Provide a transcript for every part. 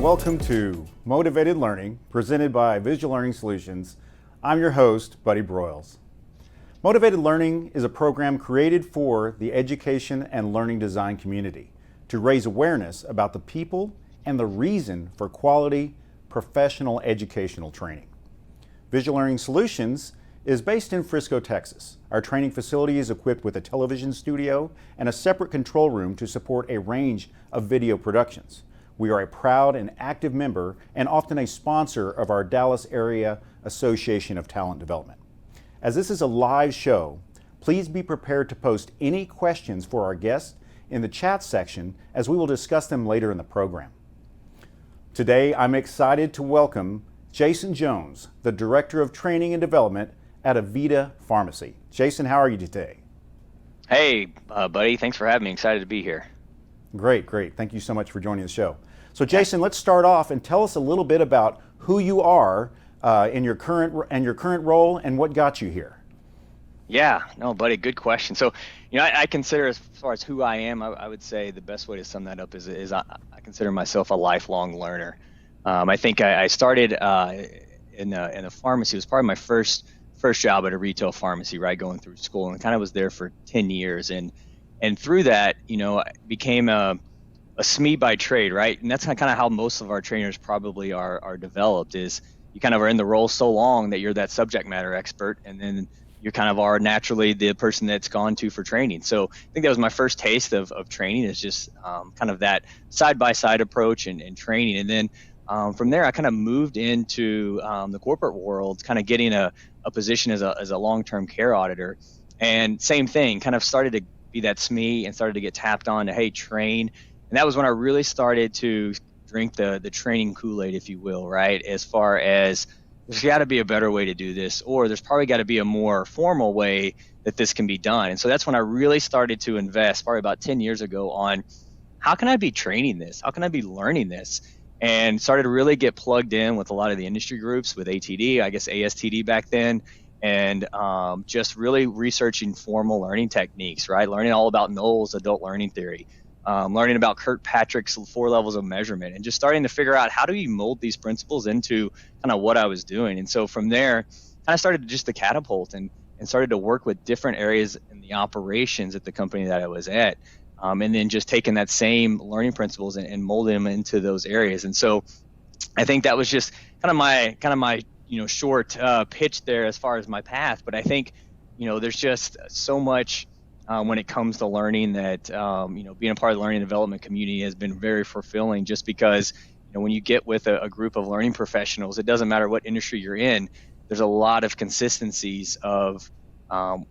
welcome to Motivated Learning, presented by Visual Learning Solutions. I'm your host, Buddy Broyles. Motivated Learning is a program created for the education and learning design community to raise awareness about the people and the reason for quality professional educational training. Visual Learning Solutions is based in Frisco, Texas. Our training facility is equipped with a television studio and a separate control room to support a range of video productions. We are a proud and active member and often a sponsor of our Dallas Area Association of Talent Development. As this is a live show, please be prepared to post any questions for our guests in the chat section, as we will discuss them later in the program. Today, I'm excited to welcome Jason Jones, the Director of Training and Development at Avita Pharmacy. Jason, how are you today? Hey, buddy. Thanks for having me. Excited to be here. Great. Thank you so much for joining the show. So, Jason, let's start off and tell us a little bit about who you are in your current role and what got you here. Yeah, no, buddy, good question. So, I consider, as far as who I am, I would say the best way to sum that up is I consider myself a lifelong learner. I think I started in a pharmacy. It was probably my first job at a retail pharmacy, right, going through school, and kind of was there for 10 years. And through that, I became a SME by trade, right? And that's kind of how most of our trainers probably are developed, is you kind of are in the role so long that you're that subject matter expert, and then you kind of are naturally the person that's gone to for training. So I think that was my first taste of training, is just kind of that side-by-side approach and training. And then from there, I kind of moved into the corporate world, kind of getting a position as a long-term care auditor. And same thing, kind of started to be that SME and started to get tapped on to, hey, train. And that was when I really started to drink the training Kool-Aid, if you will, right? As far as there's got to be a better way to do this, or there's probably got to be a more formal way that this can be done. And so that's when I really started to invest, probably about 10 years ago, on how can I be training this? How can I be learning this? And started to really get plugged in with a lot of the industry groups, with ATD, I guess ASTD back then, and just really researching formal learning techniques, right? Learning all about Knowles' adult learning theory, learning about Kirkpatrick's 4 levels of measurement, and just starting to figure out how do we mold these principles into kind of what I was doing. And so from there, kind of started just to catapult and started to work with different areas in the operations at the company that I was at. And then just taking that same learning principles and molding them into those areas. And so I think that was just kind of my short pitch there as far as my path. But I think, there's just so much when it comes to learning that, being a part of the learning and development community has been very fulfilling, just because, when you get with a group of learning professionals, it doesn't matter what industry you're in, there's a lot of consistencies of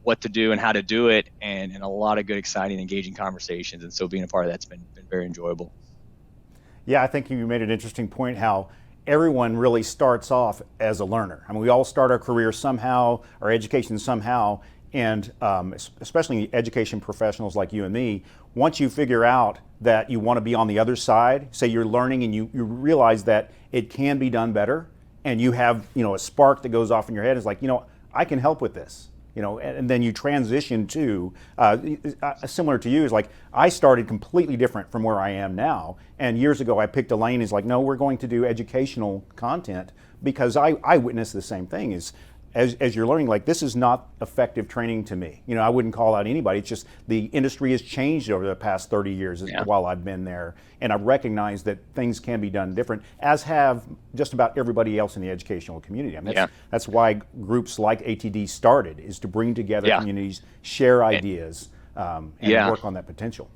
what to do and how to do it, and a lot of good, exciting, engaging conversations. And so being a part of that's been very enjoyable. Yeah, I think you made an interesting point, how everyone really starts off as a learner. I mean, we all start our career somehow, our education somehow, and especially education professionals like you and me, once you figure out that you want to be on the other side, say you're learning and you realize that it can be done better, and you have, a spark that goes off in your head, is like, I can help with this. And then you transition to, similar to you, is like, I started completely different from where I am now. And years ago, I picked a lane, is like, no, we're going to do educational content, because I witnessed the same thing, is as you're learning, like, this is not effective training to me. I wouldn't call out anybody. It's just the industry has changed over the past 30 years while I've been there. And I recognize that things can be done different, as have just about everybody else in the educational community. I mean, that's why groups like ATD started, is to bring together communities, share ideas, and work on that potential.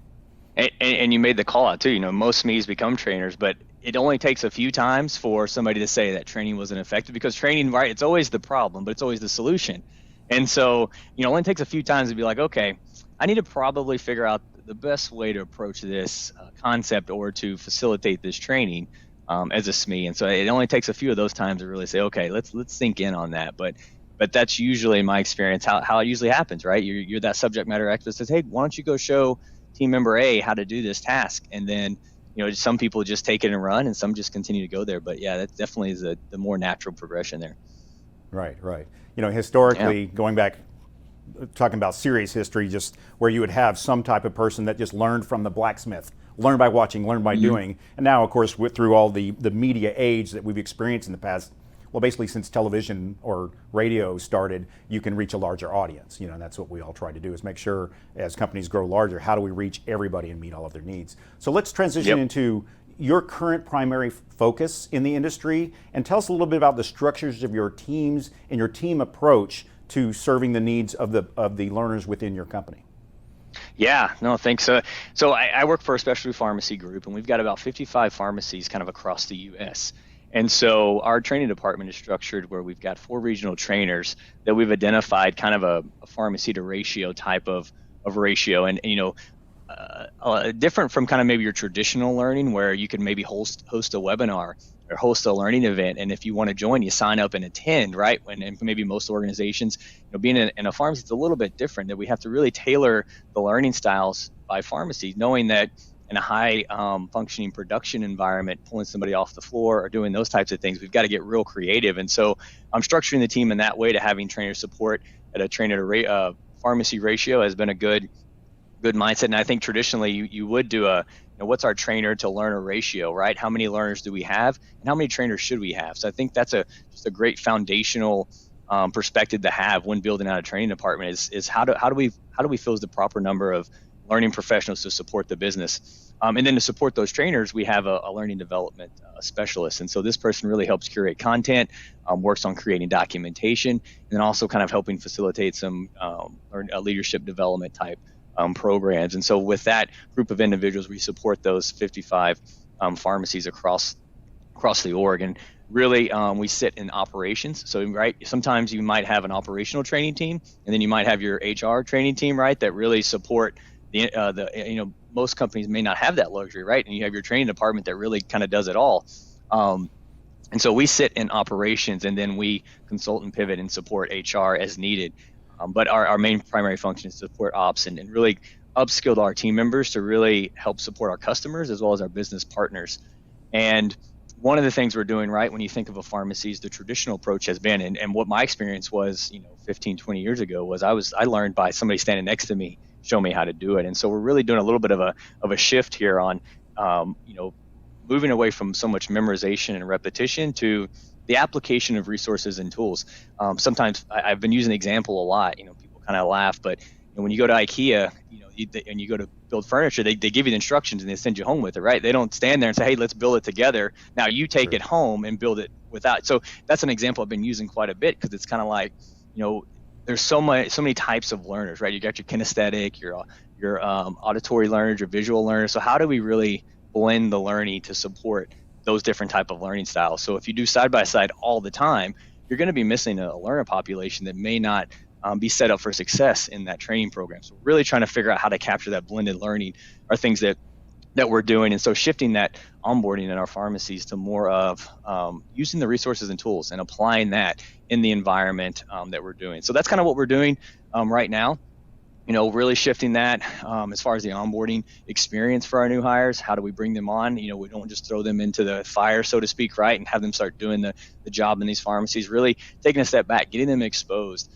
And you made the call out too, most SMEs become trainers, but it only takes a few times for somebody to say that training wasn't effective, because training, right, it's always the problem, but it's always the solution. And so, it only takes a few times to be like, okay, I need to probably figure out the best way to approach this concept, or to facilitate this training as a SME. And so it only takes a few of those times to really say, okay, let's sink in on that. But that's usually, in my experience, how it usually happens, right? You're that subject matter expert that says, hey, why don't you go show team member A how to do this task? And then, some people just take it and run, and some just continue to go there. But yeah, that definitely is the more natural progression there. Right. Historically, going back, talking about serious history, just where you would have some type of person that just learned from the blacksmith learn by watching, learn by doing. And now, of course, through all the media age that we've experienced in the past, well, basically since television or radio started, you can reach a larger audience. And that's what we all try to do, is make sure as companies grow larger, how do we reach everybody and meet all of their needs? So let's transition into your current primary focus in the industry, and tell us a little bit about the structures of your teams and your team approach to serving the needs of the learners within your company. Yeah, no, thanks. So I work for a specialty pharmacy group, and we've got about 55 pharmacies kind of across the U.S. And so our training department is structured where we've got 4 regional trainers that we've identified kind of a pharmacy to ratio type of ratio. And different from kind of maybe your traditional learning, where you can maybe host a webinar or host a learning event, and if you want to join, you sign up and attend, right? And maybe most organizations, being in a pharmacy, it's a little bit different, that we have to really tailor the learning styles by pharmacy, knowing that in a high functioning production environment, pulling somebody off the floor or doing those types of things, we've got to get real creative. And so I'm structuring the team in that way, to having trainer support at a trainer to pharmacy ratio has been a good mindset. And I think traditionally you would do what's our trainer to learner ratio, right? How many learners do we have, and how many trainers should we have? So I think that's just a great foundational perspective to have when building out a training department, is how do we fill the proper number of learning professionals to support the business. And then to support those trainers, we have a learning development specialist. And so this person really helps curate content, works on creating documentation, and then also kind of helping facilitate some leadership development type programs. And so with that group of individuals, we support those 55 pharmacies across the org. And really, we sit in operations. So, right, sometimes you might have an operational training team, and then you might have your HR training team, right, that really support most companies may not have that luxury, right? And you have your training department that really kind of does it all. And so we sit in operations, and then we consult and pivot and support HR as needed. But our main primary function is to support ops and really upskill our team members to really help support our customers as well as our business partners. And one of the things we're doing, right, when you think of a pharmacy, is the traditional approach has been, and what my experience was, 15, 20 years ago, was I learned by somebody standing next to me, show me how to do it. And so we're really doing a little bit of a shift here on, moving away from so much memorization and repetition to the application of resources and tools. Sometimes I've been using the example a lot, people kind of laugh, but when you go to IKEA, and you go to build furniture, they give you the instructions and they send you home with it, right? They don't stand there and say, hey, let's build it together. Now you take it home and build it without. So that's an example I've been using quite a bit, because it's kind of like, there's so many types of learners, right? You got your kinesthetic, your auditory learners, your visual learners. So how do we really blend the learning to support those different type of learning styles? So if you do side by side all the time, you're going to be missing a learner population that may not be set up for success in that training program. So really trying to figure out how to capture that blended learning are things that we're doing. And so shifting that onboarding in our pharmacies to more of using the resources and tools and applying that in the environment that we're doing. So that's kind of what we're doing right now. Really shifting that as far as the onboarding experience for our new hires. How do we bring them on? We don't just throw them into the fire, so to speak, right, and have them start doing the job in these pharmacies. Really taking a step back, getting them exposed,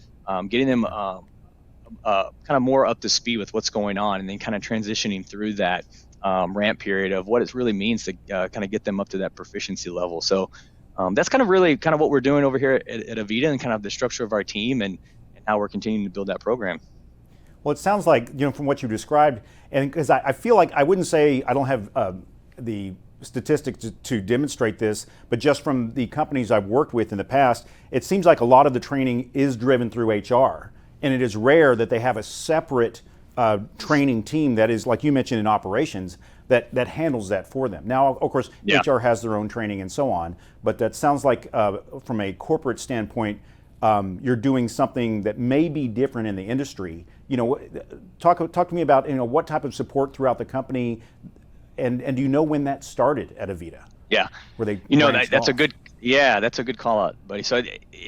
getting them kind of more up to speed with what's going on, and then kind of transitioning through that ramp period of what it really means to kind of get them up to that proficiency level. So that's kind of really kind of what we're doing over here at Avita, and kind of the structure of our team and how we're continuing to build that program. Well, it sounds like, from what you described, and because I feel like I wouldn't say I don't have the statistics to demonstrate this, but just from the companies I've worked with in the past, it seems like a lot of the training is driven through HR, and it is rare that they have a separate training team that is, like you mentioned, in operations that handles that for them. Now, of course, Yeah. HR has their own training and so on, but that sounds like from a corporate standpoint, you're doing something that may be different in the industry. Talk to me about what type of support throughout the company, and do you know when that started at Avita? Yeah, Were they that's a good call out, buddy. So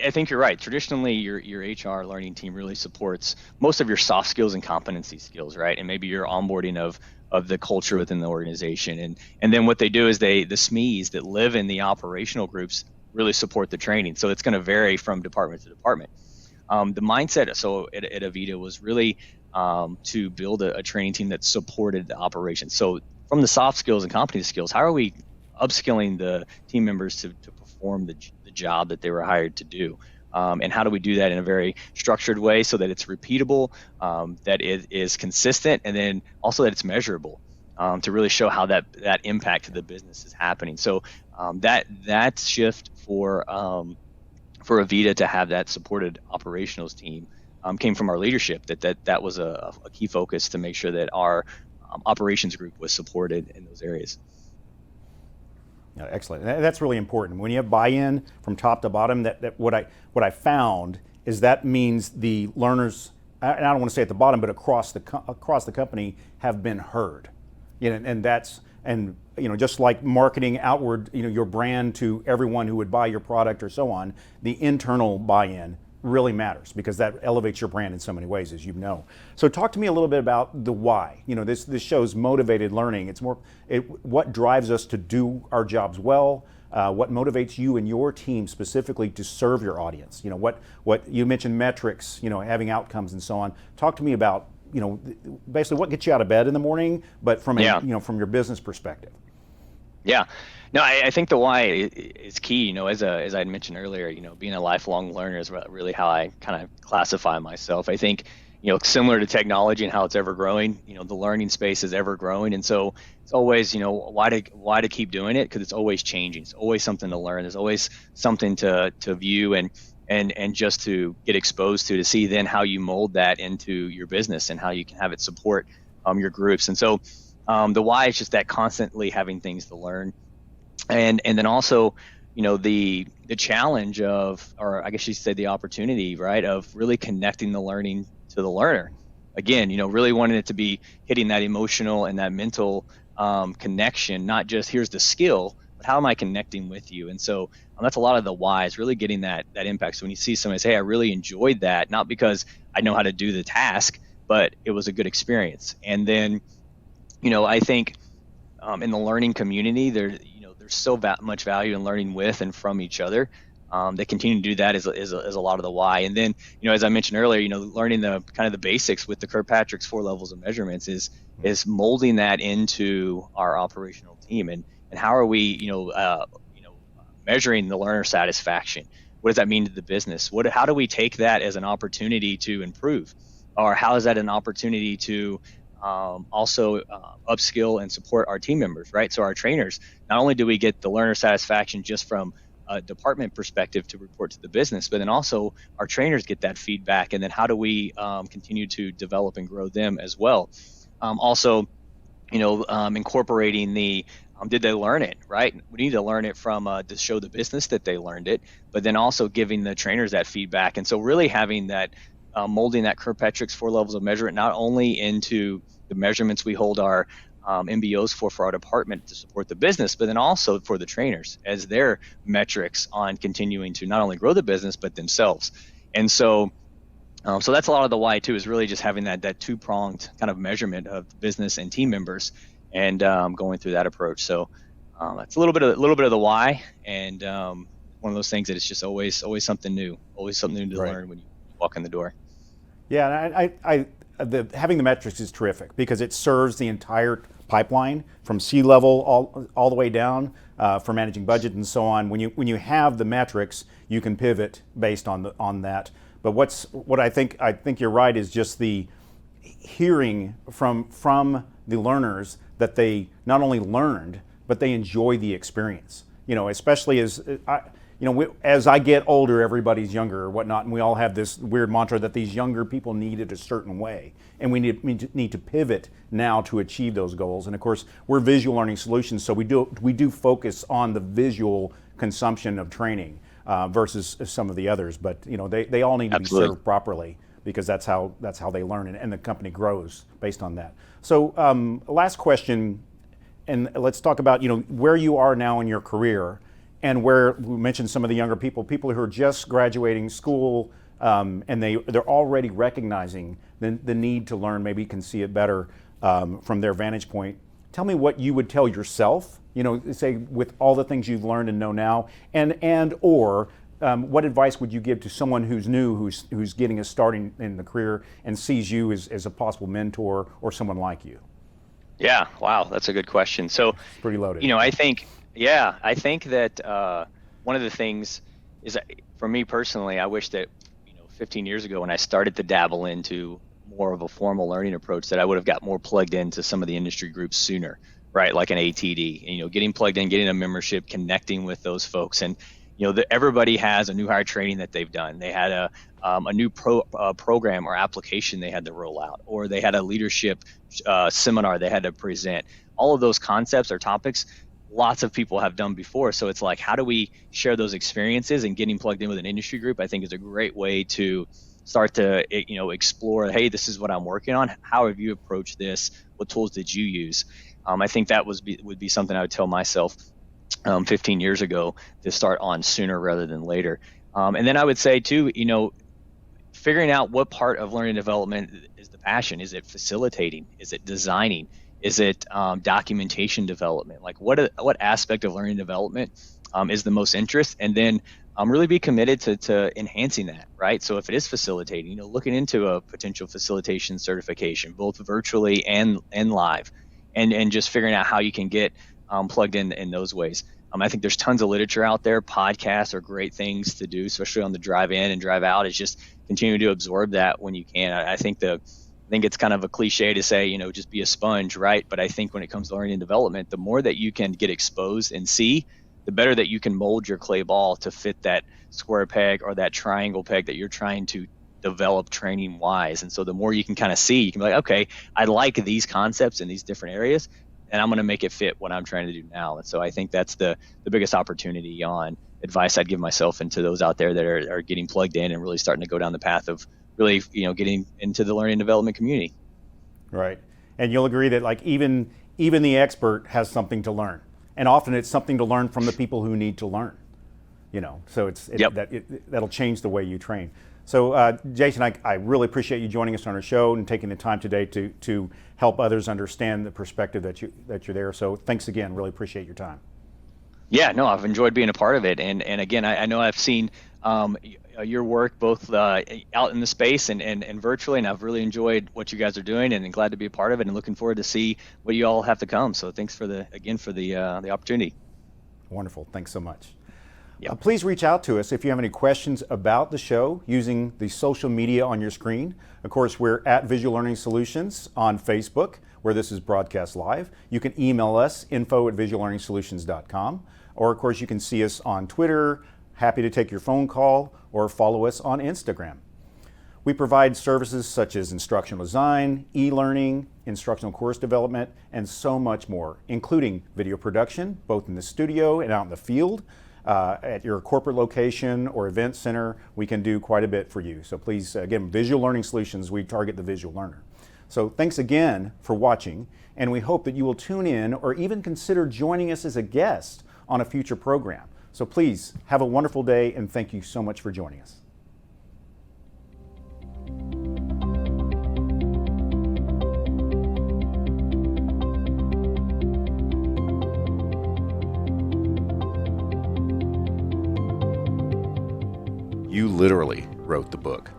I think you're right. Traditionally, your HR learning team really supports most of your soft skills and competency skills, right? And maybe your onboarding of the culture within the organization, and then what they do is the SMEs that live in the operational groups really support the training. So it's going to vary from department to department. The mindset at Avita was really to build a training team that supported the operations. So from the soft skills and competency skills, how are we upskilling the team members to perform the job that they were hired to do? And how do we do that in a very structured way so that it's repeatable, that it is consistent, and then also that it's measurable, to really show how that impact to the business is happening. So that shift for Avita to have that supported operationals team came from our leadership. That was a key focus to make sure that our operations group was supported in those areas. Yeah, excellent. That's really important. When you have buy-in from top to bottom, that what I found is that means the learners, and I don't want to say at the bottom, but across the company have been heard. And just like marketing outward, your brand to everyone who would buy your product or so on, the internal buy-in really matters because that elevates your brand in so many ways, as you know. So talk to me a little bit about the why. This show's motivated learning. It's what drives us to do our jobs well. What motivates you and your team specifically to serve your audience? What you mentioned metrics, having outcomes and so on. Talk to me about basically what gets you out of bed in the morning, but from from your business perspective. Yeah. No, I think the why is key. As I had mentioned earlier, being a lifelong learner is really how I kind of classify myself. I think, similar to technology and how it's ever growing, the learning space is ever growing. And so it's always, why to keep doing it? Because it's always changing. It's always something to learn. There's always something to view and just to get exposed to see then how you mold that into your business and how you can have it support your groups. And so the why is just that constantly having things to learn. And then also, the challenge of, or I guess you said the opportunity, right, of really connecting the learning to the learner. Again, really wanting it to be hitting that emotional and that mental connection, not just here's the skill, but how am I connecting with you? And so that's a lot of the whys, really getting that impact. So when you see somebody say, hey, I really enjoyed that, not because I know how to do the task, but it was a good experience. And then, I think in the learning community, there's so much value in learning with and from each other. They continue to do that is a lot of the why. And then, as I mentioned earlier, learning the kind of the basics with the Kirkpatrick's 4 levels of measurements is molding that into our operational team. And how are we, measuring the learner satisfaction? What does that mean to the business? How do we take that as an opportunity to improve? Or how is that an opportunity to also upskill and support our team members, right? So our trainers, not only do we get the learner satisfaction just from a department perspective to report to the business, but then also our trainers get that feedback. And then how do we continue to develop and grow them as well? Also, incorporating the did they learn it, right? We need to learn it from to show the business that they learned it, but then also giving the trainers that feedback. And so really having that molding that Kirkpatrick's 4 levels of measurement, not only into the measurements we hold our MBOs for our department to support the business, but then also for the trainers as their metrics on continuing to not only grow the business, but themselves. And so that's a lot of the why too, is really just having that 2-pronged kind of measurement of the business and team members and going through that approach. So it's a little bit of the why, and one of those things that it's just always something new to learn when you walk in the door. Yeah, and having the metrics is terrific because it serves the entire pipeline from C-level all the way down for managing budget and so on. When you have the metrics, you can pivot based on that. But what I think you're right is just the hearing from the learners that they not only learned but they enjoy the experience. Especially as I get older, everybody's younger or whatnot, and we all have this weird mantra that these younger people need it a certain way, and we need to pivot now to achieve those goals. And of course, we're visual learning solutions, so we do focus on the visual consumption of training versus some of the others. But they all need to Absolutely. be served properly because that's how they learn, and the company grows based on that. So last question, and let's talk about where you are now in your career. And where we mentioned some of the younger people who are just graduating school, and they're already recognizing the need to learn, maybe can see it better from their vantage point. Tell me what you would tell yourself, say with all the things you've learned and know now, or what advice would you give to someone who's new, who's getting a start in the career and sees you as a possible mentor or someone like you? Yeah, wow, that's a good question. So, It's pretty loaded. I think that one of the things is that for me personally, I wish that 15 years ago when I started to dabble into more of a formal learning approach, that I would have got more plugged into some of the industry groups sooner, right? Like an ATD, getting plugged in, getting a membership, connecting with those folks, and everybody has a new hire training that they've done. They had a new program or application they had to roll out, or they had a leadership seminar they had to present. All of those concepts or topics, lots of people have done before. So it's like, how do we share those experiences? And getting plugged in with an industry group, I think, is a great way to start to explore. Hey, this is what I'm working on. How have you approached this? What tools did you use? I think that would be something I would tell myself 15 years ago to start on sooner rather than later. And then I would say too, figuring out what part of learning and development is the passion. Is it facilitating? Is it designing? Is it documentation development? Like what aspect of learning and development is the most interest? And then really be committed to enhancing that, right? So if it is facilitating, looking into a potential facilitation certification, both virtually and live, and just figuring out how you can get plugged in those ways. I think there's tons of literature out there. Podcasts are great things to do, especially on the drive in and drive out. Is just continue to absorb that when you can. I think it's kind of a cliche to say, just be a sponge, right? But I think when it comes to learning and development, the more that you can get exposed and see, the better that you can mold your clay ball to fit that square peg or that triangle peg that you're trying to develop training wise. And so the more you can kind of see, you can be like, okay, I like these concepts in these different areas, and I'm going to make it fit what I'm trying to do now. And so I think that's the biggest opportunity on advice I'd give myself and to those out there that are getting plugged in and really starting to go down the path of really, getting into the learning and development community. Right. And you'll agree that like even the expert has something to learn. And often it's something to learn from the people who need to learn. So that'll change the way you train. So Jason, I really appreciate you joining us on our show and taking the time today to help others understand the perspective that you're there. So thanks again. Really appreciate your time. Yeah, no, I've enjoyed being a part of it. And again, I know I've seen your work both out in the space and virtually, and I've really enjoyed what you guys are doing, and glad to be a part of it, and looking forward to see what you all have to come. So thanks for the opportunity. Wonderful. Thanks so much. Yep. Please reach out to us if you have any questions about the show using the social media on your screen. Of course, we're at Visual Learning Solutions on Facebook, where this is broadcast live. You can email us, info@visuallearningsolutions.com. Or, of course, you can see us on Twitter. Happy to take your phone call, or follow us on Instagram. We provide services such as instructional design, e-learning, instructional course development, and so much more, including video production, both in the studio and out in the field. At your corporate location or event center, we can do quite a bit for you. So please, again, Visual Learning Solutions, we target the visual learner. So thanks again for watching, and we hope that you will tune in or even consider joining us as a guest on a future program. So please have a wonderful day, and thank you so much for joining us. You literally wrote the book.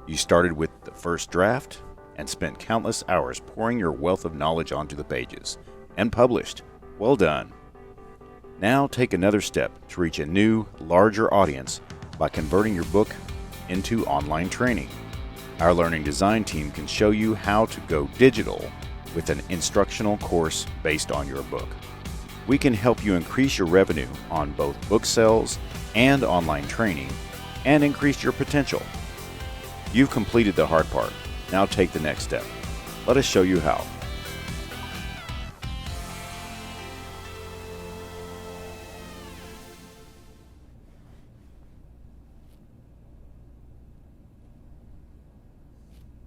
You started with the first draft and spent countless hours pouring your wealth of knowledge onto the pages, and published. Well done. Now take another step to reach a new, larger audience by converting your book into online training. Our learning design team can show you how to go digital with an instructional course based on your book. We can help you increase your revenue on both book sales and online training, and increase your potential. You've completed the hard part. Now take the next step. Let us show you how.